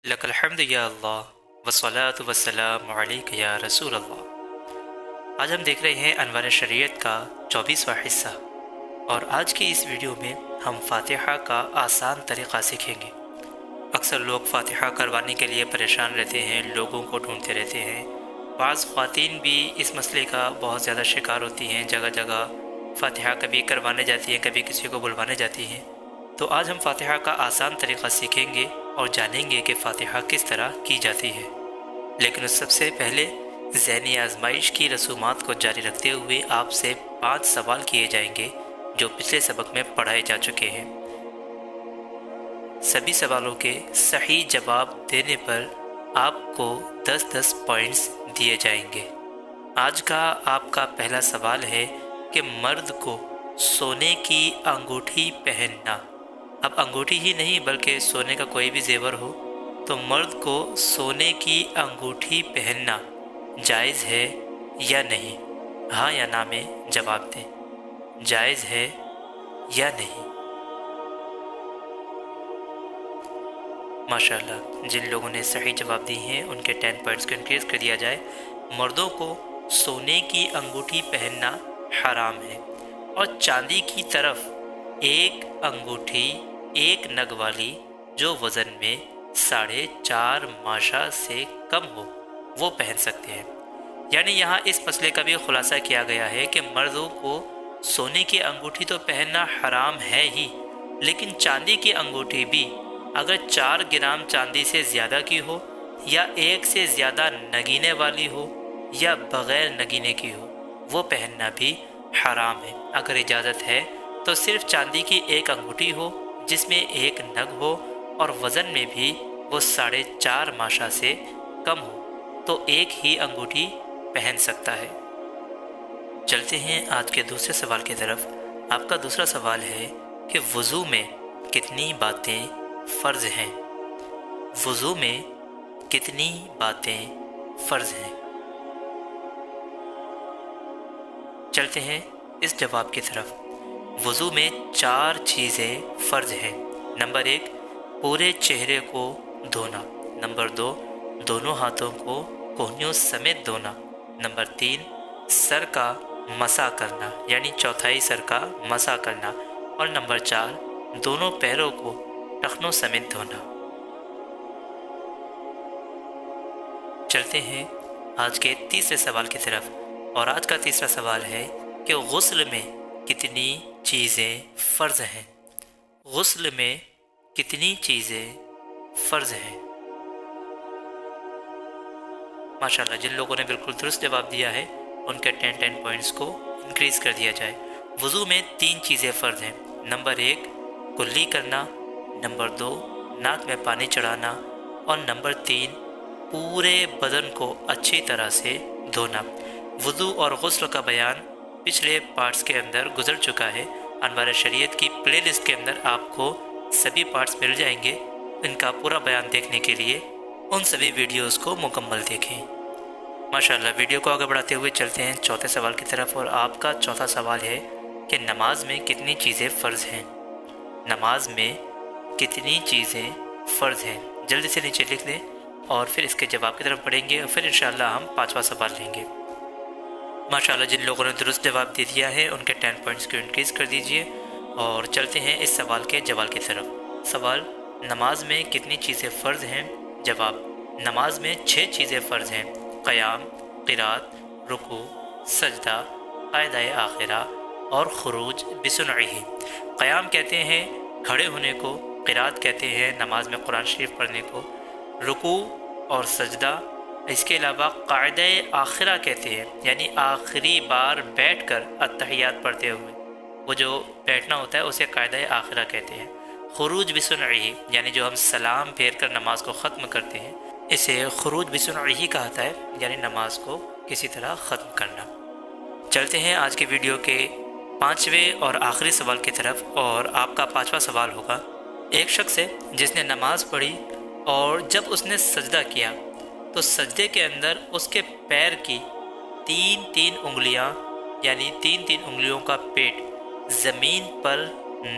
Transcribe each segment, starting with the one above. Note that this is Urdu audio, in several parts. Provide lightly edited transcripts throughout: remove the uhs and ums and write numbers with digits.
لک الحمد یا اللہ والصلاۃ والسلام علیک یا رسول اللہ۔ آج ہم دیکھ رہے ہیں انوار شریعت کا 24واں حصہ، اور آج کی اس ویڈیو میں ہم فاتحہ کا آسان طریقہ سیکھیں گے۔ اکثر لوگ فاتحہ کروانے کے لیے پریشان رہتے ہیں، لوگوں کو ڈھونڈتے رہتے ہیں۔ بعض خواتین بھی اس مسئلے کا بہت زیادہ شکار ہوتی ہیں، جگہ جگہ فاتحہ کبھی کروانے جاتی ہیں، کبھی کسی کو بلوانے جاتی ہیں۔ تو آج ہم فاتحہ کا آسان طریقہ سیکھیں گے اور جانیں گے کہ فاتحہ کس طرح کی جاتی ہے۔ لیکن اس سب سے پہلے ذہنی آزمائش کی رسومات کو جاری رکھتے ہوئے آپ سے 5 سوال کیے جائیں گے جو پچھلے سبق میں پڑھائے جا چکے ہیں۔ سبھی سوالوں کے صحیح جواب دینے پر آپ کو 10 پوائنٹس دیے جائیں گے۔ آج کا آپ کا پہلا سوال ہے کہ مرد کو سونے کی انگوٹھی پہننا، اب انگوٹھی ہی نہیں بلکہ سونے کا کوئی بھی زیور ہو تو مرد کو سونے کی انگوٹھی پہننا جائز ہے یا نہیں؟ ہاں یا نہ میں جواب دیں، جائز ہے یا نہیں۔ ماشاءاللہ، جن لوگوں نے صحیح جواب دی ہیں ان کے 10 پوائنٹس کو انکریز کر دیا جائے۔ مردوں کو سونے کی انگوٹھی پہننا حرام ہے، اور چاندی کی طرف ایک انگوٹھی ایک نگ والی جو وزن میں 4.5 ماشا سے کم ہو وہ پہن سکتے ہیں۔ یعنی یہاں اس مسئلے کا بھی خلاصہ کیا گیا ہے کہ مردوں کو سونے کی انگوٹھی تو پہننا حرام ہے ہی، لیکن چاندی کی انگوٹھی بھی اگر 4 گرام چاندی سے زیادہ کی ہو، یا 1 سے زیادہ نگینے والی ہو، یا بغیر نگینے کی ہو، وہ پہننا بھی حرام ہے۔ اگر اجازت ہے تو صرف چاندی کی ایک انگوٹھی ہو جس میں ایک نگ ہو اور وزن میں بھی وہ 4.5 ماشا سے کم ہو تو ایک ہی انگوٹھی پہن سکتا ہے۔ چلتے ہیں آج کے دوسرے سوال کی طرف۔ آپ کا دوسرا سوال ہے کہ وضو میں کتنی باتیں فرض ہیں؟ وضو میں کتنی باتیں فرض ہیں؟ چلتے ہیں اس جواب کی طرف۔ وضو میں 4 چیزیں فرض ہیں۔ نمبر 1، پورے چہرے کو دھونا۔ نمبر 2، دونوں ہاتھوں کو کوہنیوں سمیت دھونا۔ نمبر 3، سر کا مسح کرنا، یعنی چوتھائی سر کا مسح کرنا۔ اور نمبر 4، دونوں پیروں کو ٹخنوں سمیت دھونا۔ چلتے ہیں آج کے تیسرے سوال کی طرف، اور آج کا تیسرا سوال ہے کہ غسل میں کتنی چیزیں فرض ہیں؟ غسل میں کتنی چیزیں فرض ہیں؟ ماشاءاللہ، جن لوگوں نے بالکل درست جواب دیا ہے ان کے 10 پوائنٹس کو انکریز کر دیا جائے۔ وضو میں 3 چیزیں فرض ہیں۔ نمبر 1، کلی کرنا۔ نمبر 2، ناک میں پانی چڑھانا۔ اور نمبر 3، پورے بدن کو اچھی طرح سے دھونا۔ وضو اور غسل کا بیان پچھلے پارٹس کے اندر گزر چکا ہے۔ انوار شریعت کی پلے لسٹ کے اندر آپ کو سبھی پارٹس مل جائیں گے۔ ان کا پورا بیان دیکھنے کے لیے ان سبھی ویڈیوز کو مکمل دیکھیں۔ ماشاءاللہ، ویڈیو کو آگے بڑھاتے ہوئے چلتے ہیں چوتھے سوال کی طرف، اور آپ کا چوتھا سوال ہے کہ نماز میں کتنی چیزیں فرض ہیں؟ نماز میں کتنی چیزیں فرض ہیں؟ جلدی سے نیچے لکھ دیں اور پھر اس کے جواب کی طرف پڑھیں گے، اور پھر انشاءاللہ ہم 5واں سوال لیں گے۔ ماشاءاللہ، جن لوگوں نے درست جواب دے دیا ہے ان کے 10 پوائنٹس کو انکریز کر دیجئے، اور چلتے ہیں اس سوال کے جواب کی طرف۔ سوال، نماز میں کتنی چیزیں فرض ہیں؟ جواب، نماز میں 6 چیزیں فرض ہیں: قیام، قرات، رکوع، سجدہ، قاعدہ آخرہ، اور خروج بسنعہ۔ قیام کہتے ہیں کھڑے ہونے کو، قرات کہتے ہیں نماز میں قرآن شریف پڑھنے کو، رکوع اور سجدہ، اس کے علاوہ قاعدہ آخرہ کہتے ہیں یعنی آخری بار بیٹھ کر اتحیات پڑھتے ہوئے، وہ جو بیٹھنا ہوتا ہے اسے قاعدہ آخرہ کہتے ہیں۔ خروج بسنعہ، یعنی جو ہم سلام پھیر کر نماز کو ختم کرتے ہیں اسے خروج بسنعہ کہتا ہے، یعنی نماز کو کسی طرح ختم کرنا۔ چلتے ہیں آج کے ویڈیو کے 5ویں اور آخری سوال کی طرف، اور آپ کا 5واں سوال ہوگا، ایک شخص ہے جس نے نماز پڑھی اور جب اس نے سجدہ کیا تو سجدے کے اندر اس کے پیر کی 3 انگلیاں یعنی 3 انگلیوں کا پیٹ زمین پر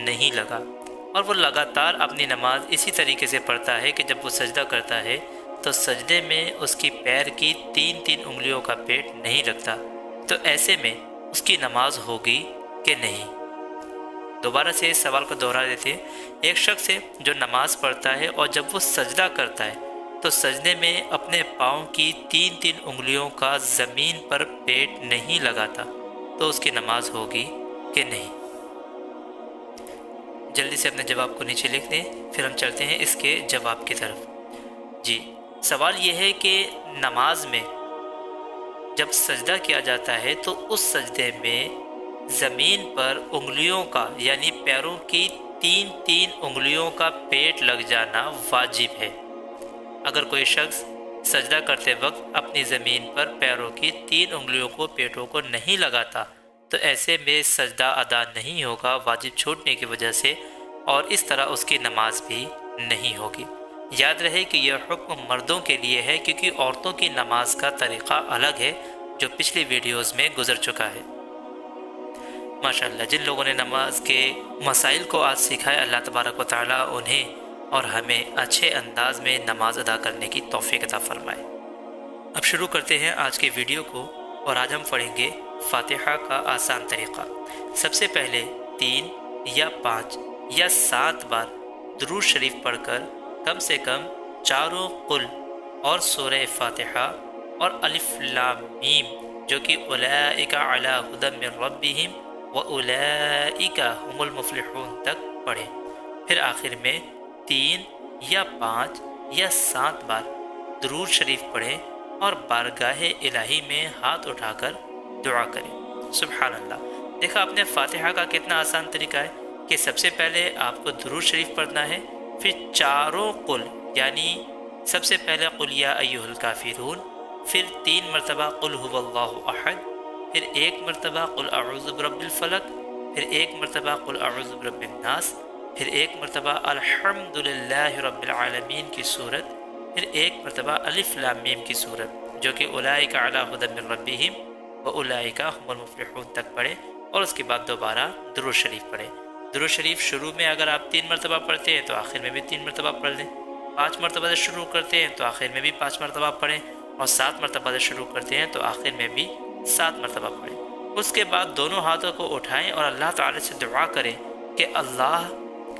نہیں لگا، اور وہ لگاتار اپنی نماز اسی طریقے سے پڑھتا ہے کہ جب وہ سجدہ کرتا ہے تو سجدے میں اس کی پیر کی 3 انگلیوں کا پیٹ نہیں لگتا، تو ایسے میں اس کی نماز ہوگی کہ نہیں؟ دوبارہ سے اس سوال کو دوہرا دیتے ہیں۔ ایک شخص ہے جو نماز پڑھتا ہے اور جب وہ سجدہ کرتا ہے تو سجدے میں اپنے پاؤں کی 3 انگلیوں کا زمین پر پیٹ نہیں لگاتا، تو اس کی نماز ہوگی کہ نہیں؟ جلدی سے اپنے جواب کو نیچے لکھ دیں، پھر ہم چلتے ہیں اس کے جواب کی طرف۔ جی، سوال یہ ہے کہ نماز میں جب سجدہ کیا جاتا ہے تو اس سجدے میں زمین پر انگلیوں کا یعنی پیروں کی 3 انگلیوں کا پیٹ لگ جانا واجب ہے۔ اگر کوئی شخص سجدہ کرتے وقت اپنی زمین پر پیروں کی 3 انگلیوں کو پیٹوں کو نہیں لگاتا تو ایسے میں سجدہ ادا نہیں ہوگا واجب چھوٹنے کی وجہ سے، اور اس طرح اس کی نماز بھی نہیں ہوگی۔ یاد رہے کہ یہ حکم مردوں کے لیے ہے کیونکہ عورتوں کی نماز کا طریقہ الگ ہے جو پچھلی ویڈیوز میں گزر چکا ہے۔ ماشاءاللہ، جن لوگوں نے نماز کے مسائل کو آج سیکھا ہے، اللہ تبارک و تعالیٰ انہیں اور ہمیں اچھے انداز میں نماز ادا کرنے کی توفیق عطا فرمائے۔ اب شروع کرتے ہیں آج کے ویڈیو کو، اور آج ہم پڑھیں گے فاتحہ کا آسان طریقہ۔ سب سے پہلے 3 یا 5 یا 7 بار درود شریف پڑھ کر کم سے کم چاروں قل اور سورہ فاتحہ اور الف لام میم جو کہ اولئک علی ھدی من ربہم واولئک ھم المفلحون تک پڑھیں۔ پھر آخر میں 3 یا 5 یا 7 بار درود شریف پڑھیں اور بارگاہ الہی میں ہاتھ اٹھا کر دعا کریں۔ سبحان اللہ! دیکھا آپ نے فاتحہ کا کتنا آسان طریقہ ہے کہ سب سے پہلے آپ کو درود شریف پڑھنا ہے، پھر چاروں قل یعنی سب سے پہلے قل یا ایھا الکافرون، پھر 3 مرتبہ قل ھو اللہ احد، پھر 1 مرتبہ قل اعوذ برب الفلق، پھر 1 مرتبہ قل اعوذ برب الناس، پھر 1 مرتبہ الحمد للہ رب العالمین کی صورت، پھر 1 مرتبہ الف لام میم کی صورت جو کہ اولئک علی ھدی من ربہم واولئک ھم المفلحون تک پڑھیں، اور اس کے بعد دوبارہ درود شریف پڑھیں۔ درود شریف شروع میں اگر آپ 3 مرتبہ پڑھتے ہیں تو آخر میں بھی 3 مرتبہ پڑھ لیں، 5 مرتبہ سے شروع کرتے ہیں تو آخر میں بھی 5 مرتبہ پڑھیں، اور 7 مرتبہ سے شروع کرتے ہیں تو آخر میں بھی 7 مرتبہ پڑھیں۔ اس کے بعد دونوں ہاتھوں کو اٹھائیں اور اللہ تعالی سے دعا کریں کہ اللہ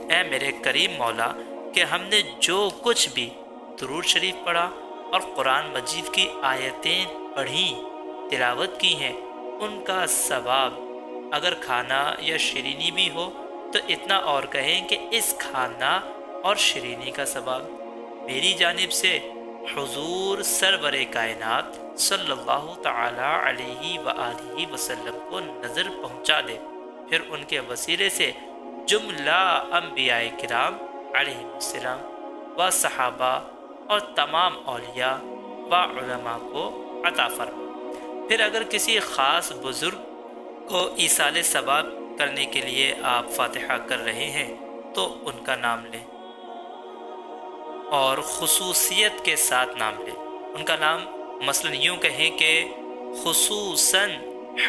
اے میرے کریم مولا، کہ ہم نے جو کچھ بھی درود شریف پڑھا اور قرآن مجید کی آیتیں پڑھیں، تلاوت کی ہیں، ان کا ثواب اگر کھانا یا شیرینی بھی ہو تو اتنا اور کہیں کہ اس کھانا اور شیرینی کا ثواب میری جانب سے حضور سرور کائنات صلی اللہ تعالی علیہ وآلہ وسلم کو نظر پہنچا دے، پھر ان کے وسیلے سے جملہ انبیاء کرام علیہ السلام و صحابہ اور تمام اولیاء و علماء کو عطا فرما۔ پھر اگر کسی خاص بزرگ کو ایصال ثواب کرنے کے لیے آپ فاتحہ کر رہے ہیں تو ان کا نام لیں، اور خصوصیت کے ساتھ نام لیں۔ ان کا نام مثلا یوں کہیں کہ خصوصاً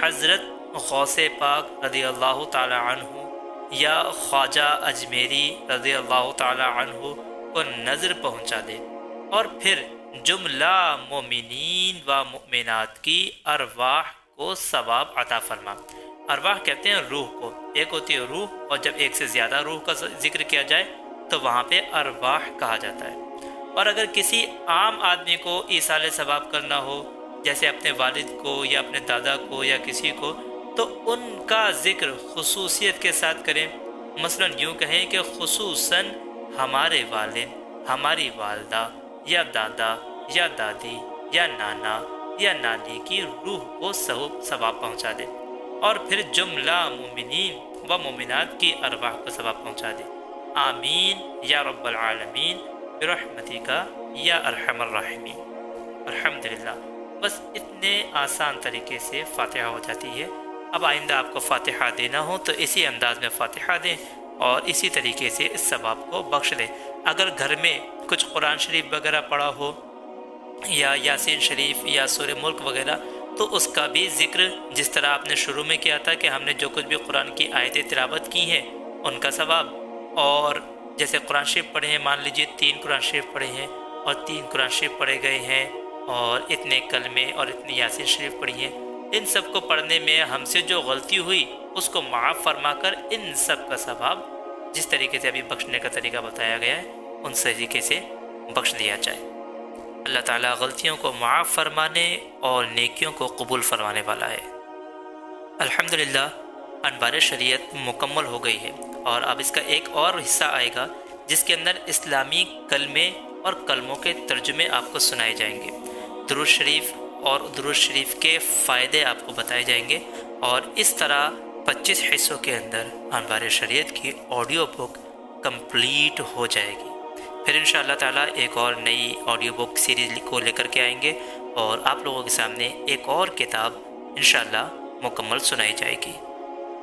حضرت غوث پاک رضی اللہ تعالی عنہ یا خواجہ اجمیری رضی اللہ تعالی عنہ کو نظر پہنچا دے، اور پھر جملہ مومنین و مؤمنات کی ارواح کو ثواب عطا فرما۔ ارواح کہتے ہیں روح کو، ایک ہوتی ہے روح، اور جب ایک سے زیادہ روح کا ذکر کیا جائے تو وہاں پہ ارواح کہا جاتا ہے۔ اور اگر کسی عام آدمی کو ایصال ثواب کرنا ہو، جیسے اپنے والد کو یا اپنے دادا کو یا کسی کو، تو ان کا ذکر خصوصیت کے ساتھ کریں۔ مثلا یوں کہیں کہ خصوصاً ہمارے والد، ہماری والدہ یا دادا یا دادی یا نانا یا نانی کی روح کو ثواب پہنچا دے، اور پھر جملہ مومنین و مومنات کی ارواح کو ثواب پہنچا دے۔ آمین یا رب العالمین برحمتک یا ارحم الراحمین۔ الحمدللہ، بس اتنے آسان طریقے سے فاتحہ ہو جاتی ہے۔ اب آئندہ آپ کو فاتحہ دینا ہو تو اسی انداز میں فاتحہ دیں اور اسی طریقے سے اس ثواب کو بخش دیں۔ اگر گھر میں کچھ قرآن شریف وغیرہ پڑھا ہو یا یاسین شریف یا سورہ ملک وغیرہ، تو اس کا بھی ذکر جس طرح آپ نے شروع میں کیا تھا کہ ہم نے جو کچھ بھی قرآن کی آیتیں تلاوت کی ہیں ان کا ثواب، اور جیسے قرآن شریف پڑھے ہیں، مان لیجئے 3 قرآن شریف پڑھے ہیں اور 3 قرآن شریف پڑھے گئے ہیں اور اتنے کلمے اور اتنی یاسین شریف پڑھی ہیں، ان سب کو پڑھنے میں ہم سے جو غلطی ہوئی اس کو معاف فرما کر ان سب کا ثواب جس طریقے سے ابھی بخشنے کا طریقہ بتایا گیا ہے ان طریقے سے بخش دیا جائے۔ اللہ تعالیٰ غلطیوں کو معاف فرمانے اور نیکیوں کو قبول فرمانے والا ہے۔ الحمدللہ انوار شریعت مکمل ہو گئی ہے اور اب اس کا ایک اور حصہ آئے گا جس کے اندر اسلامی کلمے اور کلموں کے ترجمے آپ کو سنائے جائیں گے، درود شریف اور درود شریف کے فائدے آپ کو بتائے جائیں گے، اور اس طرح 25 حصوں کے اندر انوار شریعت کی آڈیو بک کمپلیٹ ہو جائے گی۔ پھر انشاءاللہ تعالیٰ ایک اور نئی آڈیو بک سیریز کو لے کر کے آئیں گے اور آپ لوگوں کے سامنے ایک اور کتاب انشاءاللہ مکمل سنائی جائے گی۔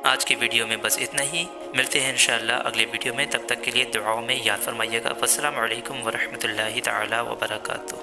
آج کی ویڈیو میں بس اتنا ہی، ملتے ہیں انشاءاللہ اگلے ویڈیو میں، تب تک کے لیے دعاؤں میں یاد فرمائیے گا۔ السلام علیکم ورحمۃ اللہ تعالیٰ وبرکاتہ۔